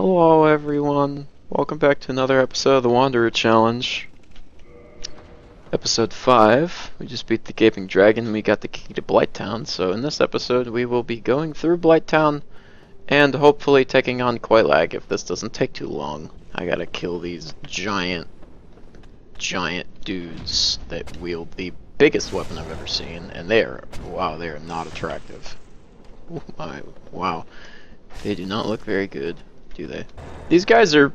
Hello everyone, welcome back to another episode of the Wanderer Challenge. Episode 5, we just beat the Gaping Dragon and we got the key to Blighttown, so in this episode we will be going through Blighttown and hopefully taking on Quelaag if this doesn't take too long. I gotta kill these giant dudes that wield the biggest weapon I've ever seen, and they are not attractive. Oh my, wow. They do not look very good, do they? These guys are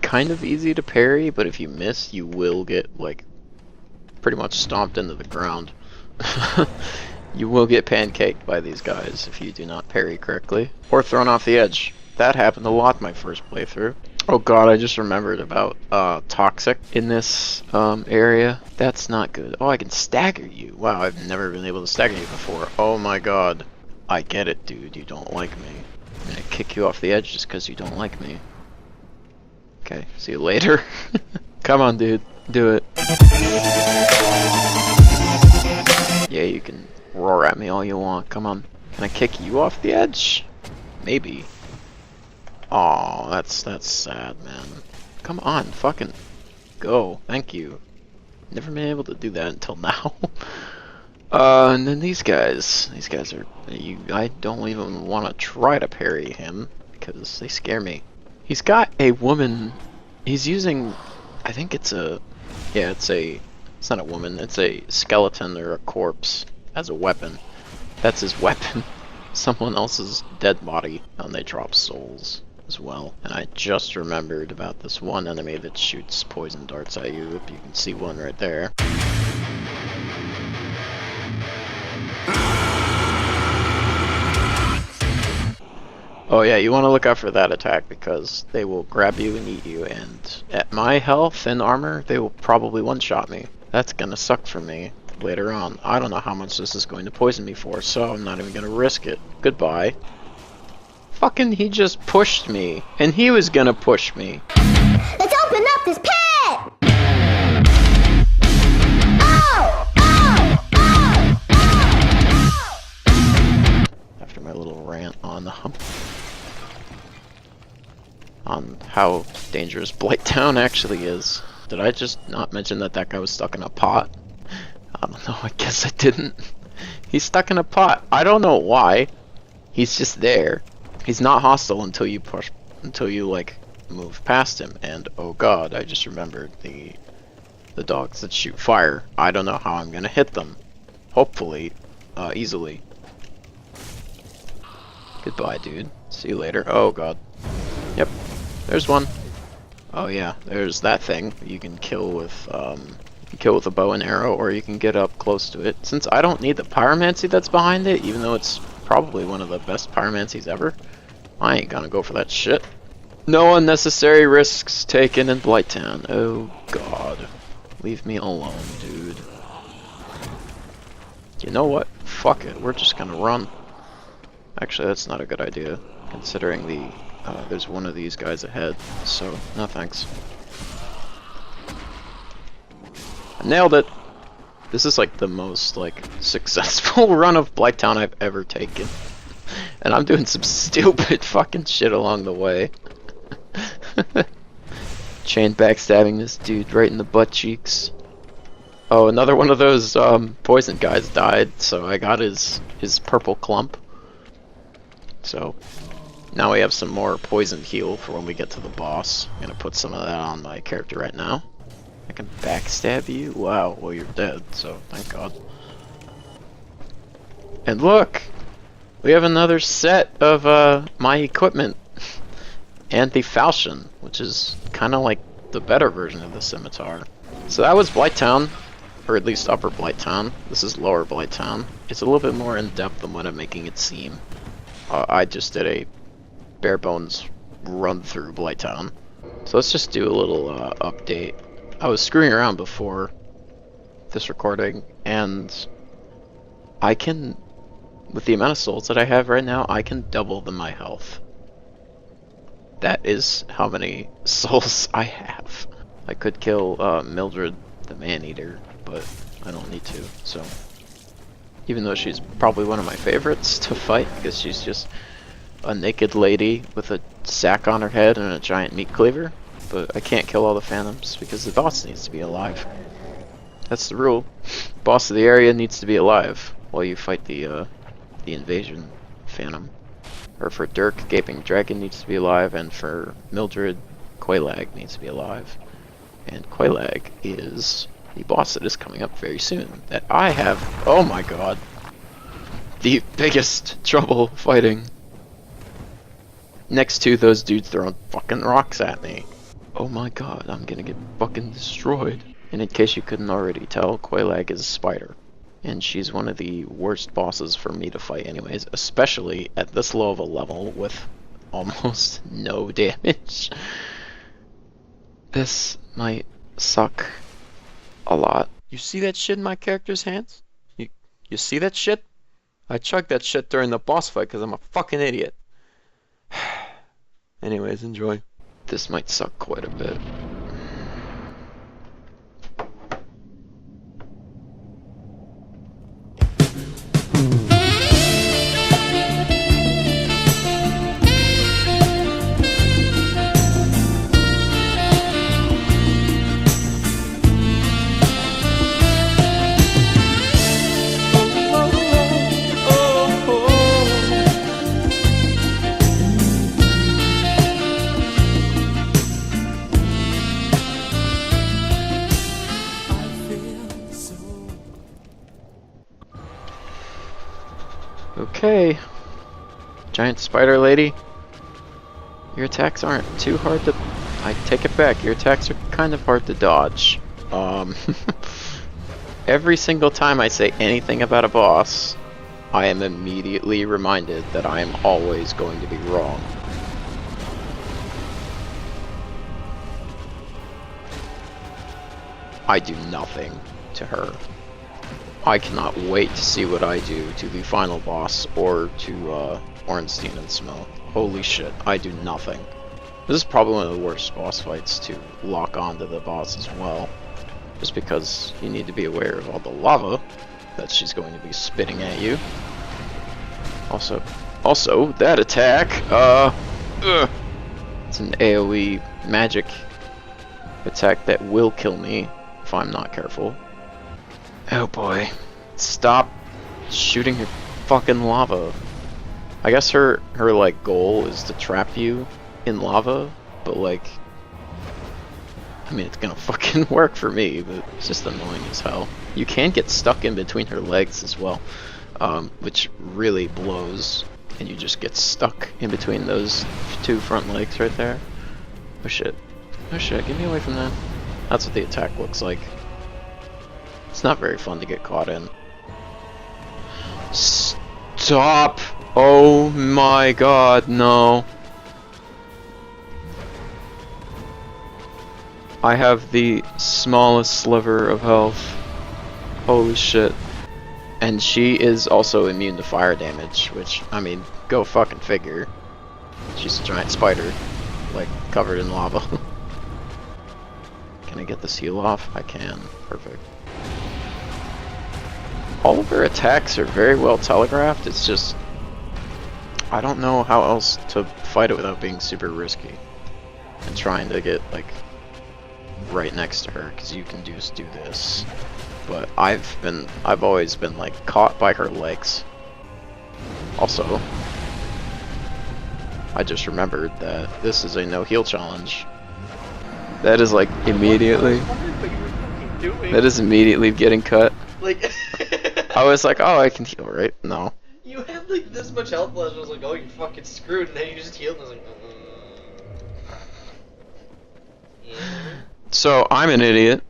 kind of easy to parry, but if you miss, you will get, like, pretty much stomped into the ground. You will get pancaked by these guys if you do not parry correctly. Or thrown off the edge. That happened a lot my first playthrough. Oh god, I just remembered about toxic in this area. That's not good. Oh, I can stagger you. Wow, I've never been able to stagger you before. Oh my god. I get it, dude. You don't like me. I'm gonna kick you off the edge just because you don't like me. Okay, see you later. Come on, dude. Do it. Yeah, you can roar at me all you want. Come on. Can I kick you off the edge? Maybe. Aw, that's sad, man. Come on, fucking go. Thank you. Never been able to do that until now. And then these guys are, I don't even want to try to parry him because they scare me. He's got a woman, he's using, I think it's a, yeah, it's not a woman, it's a skeleton or a corpse as a weapon. That's his weapon. Someone else's dead body, and they drop souls as well. And I just remembered about this one enemy that shoots poison darts at you. If you can see one right there. Oh yeah, you want to look out for that attack because they will grab you and eat you, and at my health and armor, they will probably one-shot me. That's gonna suck for me later on. I don't know how much this is going to poison me for, so I'm not even gonna risk it. Goodbye. Fucking, he just pushed me, and he was gonna push me. Let's open up this pit! Oh! Oh! Oh! Oh! After my little rant on how dangerous Blighttown actually is. Did I just not mention that that guy was stuck in a pot? I don't know, I guess I didn't. He's stuck in a pot. I don't know why. He's just there. He's not hostile until you like move past him. And oh god, I just remembered the dogs that shoot fire. I don't know how I'm gonna hit them. Hopefully, easily. Goodbye, dude. See you later. Oh god. Yep. There's one. Oh yeah, there's that thing you can kill with a bow and arrow, or you can get up close to it. Since I don't need the pyromancy that's behind it, even though it's probably one of the best pyromancies ever, I ain't gonna go for that shit. No unnecessary risks taken in Blighttown. Oh god. Leave me alone, dude. You know what? Fuck it, we're just gonna run. Actually, that's not a good idea, considering there's one of these guys ahead, so no thanks. I nailed it! This is like the most successful run of Blighttown I've ever taken. And I'm doing some stupid fucking shit along the way. Chain backstabbing this dude right in the butt cheeks. Oh, another one of those poison guys died, so I got his purple clump. So now we have some more poison heal for when we get to the boss. I'm gonna put some of that on my character right now. I can backstab you? Wow, well you're dead, so thank god. And look! We have another set of my equipment. And the falchion, which is kinda like the better version of the scimitar. So that was Blighttown, or at least Upper Blighttown. This is Lower Blighttown. It's a little bit more in depth than what I'm making it seem. I just did a bare bones run through Blighttown. So let's just do a little update. I was screwing around before this recording, and I can, with the amount of souls that I have right now, I can double my health. That is how many souls I have. I could kill Mildred the Man-Eater, but I don't need to, so. Even though she's probably one of my favorites to fight, because she's just a naked lady with a sack on her head and a giant meat cleaver, but I can't kill all the phantoms because the boss needs to be alive. That's the rule. Boss of the area needs to be alive while you fight the invasion phantom. Or for Dirk, Gaping Dragon needs to be alive, and for Mildred, Quelaag needs to be alive. And Quelaag is the boss that is coming up very soon, that I have, oh my god, the biggest trouble fighting. Next to those dudes throwing fucking rocks at me. Oh my god, I'm gonna get fucking destroyed. And in case you couldn't already tell, Quelaag is a spider. And she's one of the worst bosses for me to fight anyways, especially at this low of a level with almost no damage. This might suck a lot. You see that shit in my character's hands? You see that shit? I chugged that shit during the boss fight because I'm a fucking idiot. Anyways, enjoy. This might suck quite a bit. Okay, giant spider lady, your attacks aren't too hard to, I take it back, your attacks are kind of hard to dodge. Every single time I say anything about a boss, I am immediately reminded that I am always going to be wrong. I do nothing to her. I cannot wait to see what I do to the final boss or to Ornstein and Smell. Holy shit, I do nothing. This is probably one of the worst boss fights to lock onto the boss as well. Just because you need to be aware of all the lava that she's going to be spitting at you. Also, that attack, it's an AoE magic attack that will kill me if I'm not careful. Oh boy. Stop shooting your fucking lava. I guess her like goal is to trap you in lava, but like, I mean, it's gonna fucking work for me, but it's just annoying as hell. You can get stuck in between her legs as well, which really blows, and you just get stuck in between those two front legs right there. Oh shit. Oh shit, get me away from that. That's what the attack looks like. It's not very fun to get caught in. Stop! Oh my god, no. I have the smallest sliver of health. Holy shit. And she is also immune to fire damage, which, I mean, go fucking figure. She's a giant spider, like, covered in lava. Can I get this heal off? I can. Perfect. All of her attacks are very well telegraphed, it's just, I don't know how else to fight it without being super risky. And trying to get, like, right next to her, because you can just do this. But I've always been, like, caught by her legs. Also, I just remembered that this is a no heal challenge. That is, like, immediately, that is immediately getting cut. Like, I was like, oh, I can heal, right? No. you had like this much health left, I was like, oh, you're fucking screwed, and then you just healed, and I was like, yeah. So, I'm an idiot.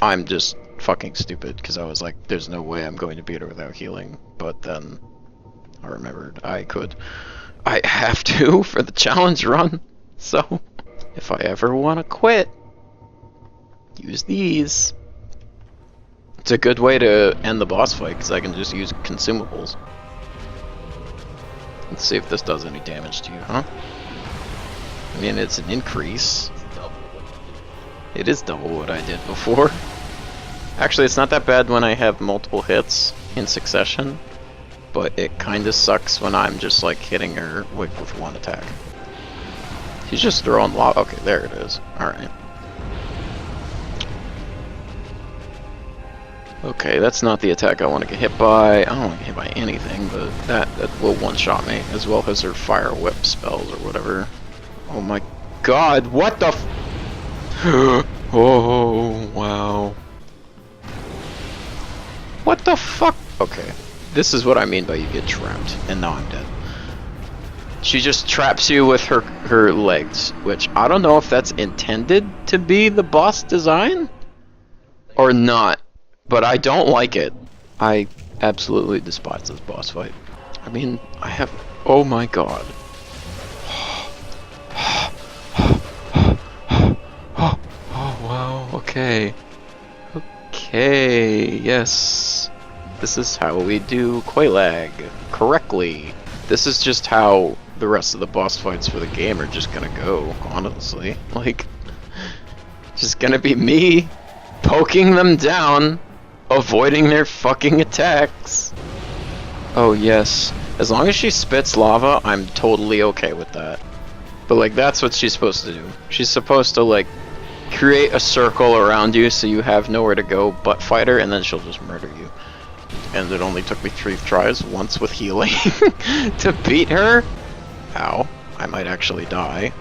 I'm just fucking stupid, because I was like, there's no way I'm going to beat her without healing. But then, I remembered I have to for the challenge run. So, if I ever want to quit, use these. It's a good way to end the boss fight, because I can just use consumables. Let's see if this does any damage to you, huh? I mean, it's an increase. It is double what I did before. Actually, it's not that bad when I have multiple hits in succession, but it kinda sucks when I'm just like hitting her with one attack. He's just throwing lava. Okay, there it is. Alright. Okay, that's not the attack I want to get hit by. I don't want to get hit by anything, but that will one-shot me, as well as her fire whip spells or whatever. Oh my god, what the f- Oh, wow. What the fuck? Okay, this is what I mean by you get trapped, and now I'm dead. She just traps you with her legs, which I don't know if that's intended to be the boss design or not, but I don't like it. I absolutely despise this boss fight. I mean, I have... Oh my god. Oh wow, okay. Okay, yes. This is how we do Quelaag correctly. This is just how the rest of the boss fights for the game are just gonna go, honestly. Like, just gonna be me poking them down, avoiding their fucking attacks. Oh yes, as long as she spits lava, I'm totally okay with that. But like, that's what she's supposed to do. She's supposed to like create a circle around you so you have nowhere to go but fight her, and then she'll just murder you. And it only took me 3 tries, once with healing, to beat her. Ow, I might actually die.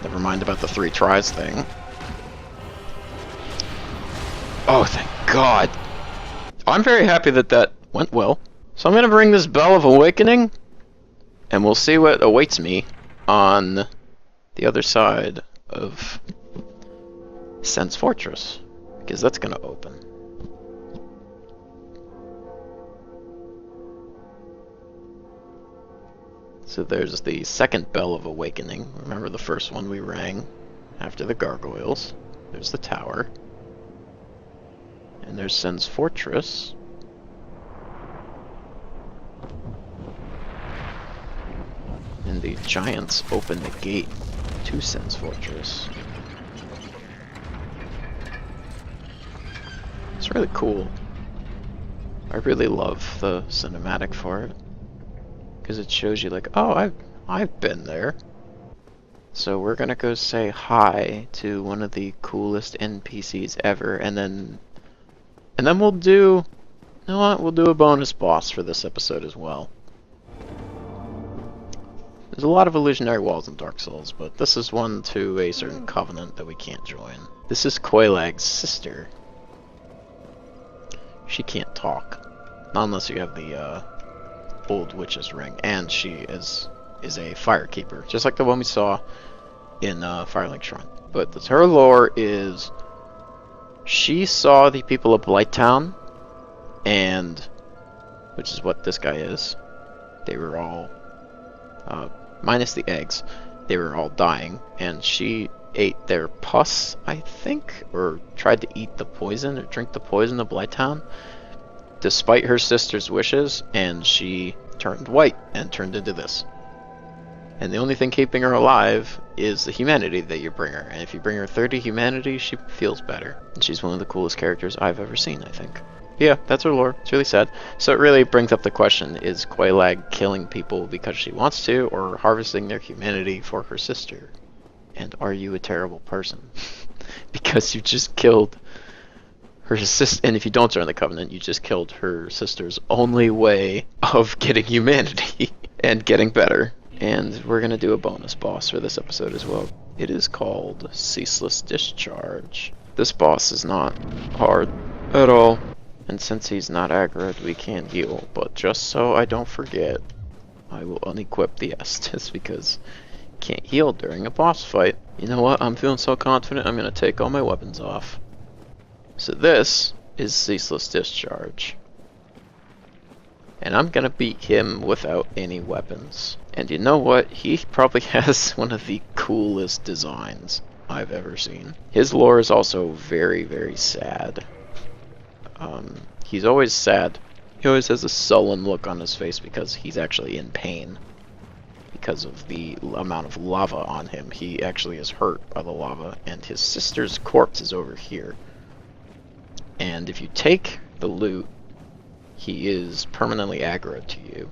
Never mind about the 3 tries thing. Oh, thank God. I'm very happy that that went well. So I'm going to ring this Bell of Awakening, and we'll see what awaits me on the other side of Sen's Fortress, because that's going to open. So there's the second Bell of Awakening. Remember the first one we rang after the gargoyles. There's the tower. And there's Sen's Fortress. And the giants open the gate to Sen's Fortress. It's really cool. I really love the cinematic for it, because it shows you like, oh, I've been there. So we're gonna go say hi to one of the coolest NPCs ever, and then we'll do, you know what? We'll do a bonus boss for this episode as well. There's a lot of illusionary walls in Dark Souls, but this is one to a certain covenant that we can't join. This is Quelaag's sister. She can't talk, not unless you have the old witch's ring, and she is a firekeeper, just like the one we saw in Firelink Shrine. But her lore is she saw the people of Blighttown, and which is what this guy is. They were all minus the eggs. They were all dying, and she ate their pus, I think, or tried to eat the poison or drink the poison of Blighttown, despite her sister's wishes, and she turned white and turned into this. And the only thing keeping her alive is the humanity that you bring her, and if you bring her 30 humanity, she feels better. And she's one of the coolest characters I've ever seen, I think. Yeah, that's her lore. It's really sad. So it really brings up the question, is Quelaag killing people because she wants to, or harvesting their humanity for her sister? And are you a terrible person? Because you just killed her sister, and if you don't join the Covenant, you just killed her sister's only way of getting humanity and getting better. And we're going to do a bonus boss for this episode as well. It is called Ceaseless Discharge. This boss is not hard at all, and since he's not aggroed, we can't heal. But just so I don't forget, I will unequip the Estus, because you can't heal during a boss fight. You know what? I'm feeling so confident, I'm going to take all my weapons off. So this is Ceaseless Discharge. And I'm gonna beat him without any weapons. And you know what? He probably has one of the coolest designs I've ever seen. His lore is also very, very sad. He's always sad. He always has a sullen look on his face because he's actually in pain. Because of the amount of lava on him. He actually is hurt by the lava, and his sister's corpse is over here. And if you take the loot, he is permanently aggro to you.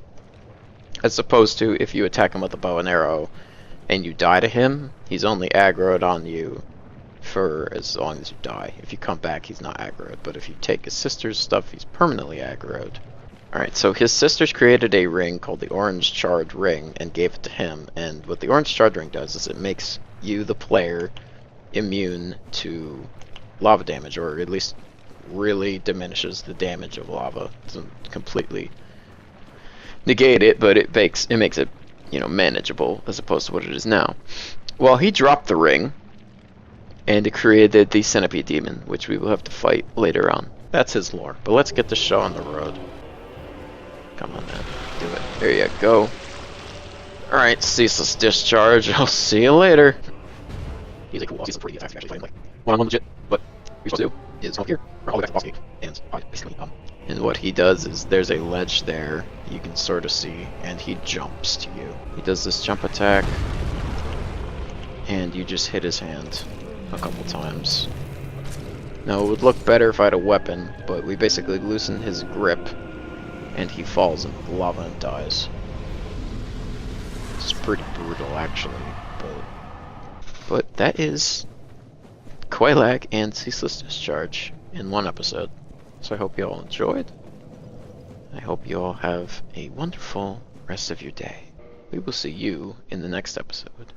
As opposed to if you attack him with a bow and arrow, and you die to him, he's only aggroed on you for as long as you die. If you come back, he's not aggroed, but if you take his sister's stuff, he's permanently aggroed. Alright, so his sisters created a ring called the Orange Charred Ring and gave it to him, and what the Orange Charred Ring does is it makes you, the player, immune to lava damage, or at least really diminishes the damage of lava. It doesn't completely negate it, but it makes it, you know, manageable as opposed to what it is now. Well, he dropped the ring, and it created the Centipede Demon, which we will have to fight later on. That's his lore, but let's get the show on the road. Come on, man. Do it. There you go. Alright, ceaseless discharge. I'll see you later. He's like, well, he's pretty effective actually fighting like one-on-one legit. What we're supposed to do is come up here, or all the way back to the boss gate, and basically, and what he does is there's a ledge there you can sort of see, and he jumps to you. He does this jump attack, and you just hit his hand a couple times. Now, it would look better if I had a weapon, but we basically loosen his grip, and he falls into the lava and dies. It's pretty brutal, actually, but that is Quelaag and Ceaseless Discharge in one episode. So I hope you all enjoyed. I hope you all have a wonderful rest of your day. We will see you in the next episode.